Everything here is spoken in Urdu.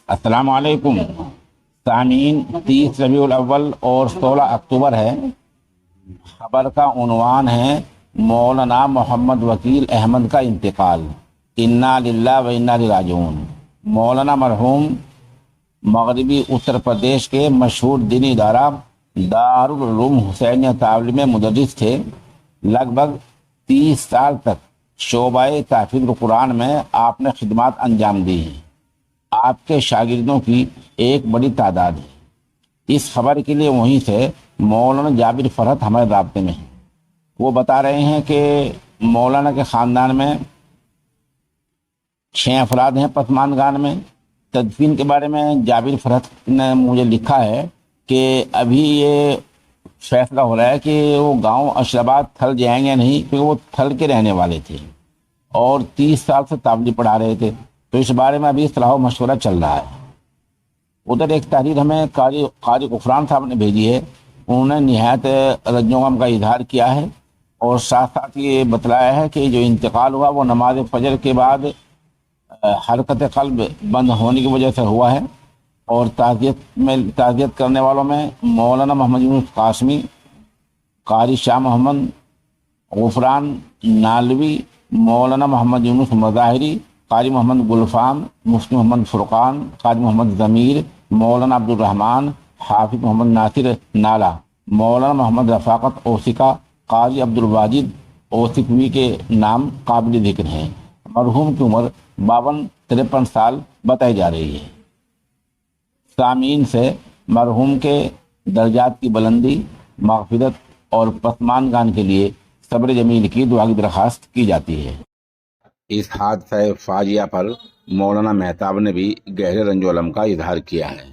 السلام علیکم سامعین، 30 ربیع الاول اور 16 اکتوبر ہے۔ خبر کا عنوان ہے مولانا محمد وکیل احمد کا انتقال، انا للہ و انا الیہ راجعون۔ مولانا مرحوم مغربی اتر پردیش کے مشہور دینی ادارہ دارالعلوم حسینیہ تعلیم میں مدرس تھے۔ لگ بھگ 30 سال تک شعبہ تحفیظ قرآن میں آپ نے خدمات انجام دی ہیں۔ آپ کے شاگردوں کی ایک بڑی تعداد ہے۔ اس خبر کے لیے وہیں سے مولانا جابر فرحت ہمارے رابطے میں ہیں۔ وہ بتا رہے ہیں کہ مولانا کے خاندان میں 6 افراد ہیں پسماندگان میں۔ تدفین کے بارے میں جابر فرحت نے مجھے لکھا ہے کہ ابھی یہ فیصلہ ہو رہا ہے کہ وہ گاؤں اشراباد تھل جائیں گے نہیں، کیونکہ وہ تھل کے رہنے والے تھے اور 30 سال سے تابلیغ پڑھا رہے تھے، تو اس بارے میں ابھی صلاح و مشورہ چل رہا ہے۔ ادھر ایک تحریر ہمیں قاری غفران صاحب نے بھیجی ہے۔ انہوں نے نہایت رنج و غم کا اظہار کیا ہے اور ساتھ ساتھ یہ بتلایا ہے کہ جو انتقال ہوا وہ نماز فجر کے بعد حرکت قلب بند ہونے کی وجہ سے ہوا ہے، اور تعزیت کرنے والوں میں مولانا محمد یونس قاسمی، قاری شاہ محمد غفران نالوی، مولانا محمد یونس مظاہری، قاری محمد گلفام، مفتی محمد فرقان، قاری محمد ضمیر، مولانا عبد الرحمن، حافظ محمد ناصر نالا، مولانا محمد رفاقت اوسکا، قاری عبد الواجد اوسکوی کے نام قابل ذکر ہیں۔ مرحوم کی عمر 52-53 سال بتائی جا رہی ہے۔ سامعین سے مرحوم کے درجات کی بلندی، مغفرت اور پسماندگان کے لیے صبر جمیل کی دعا کی درخواست کی جاتی ہے۔ اس حادثہ فاجعہ پر مولانا مہتاب نے بھی گہرے رنج و غم کا اظہار کیا ہے۔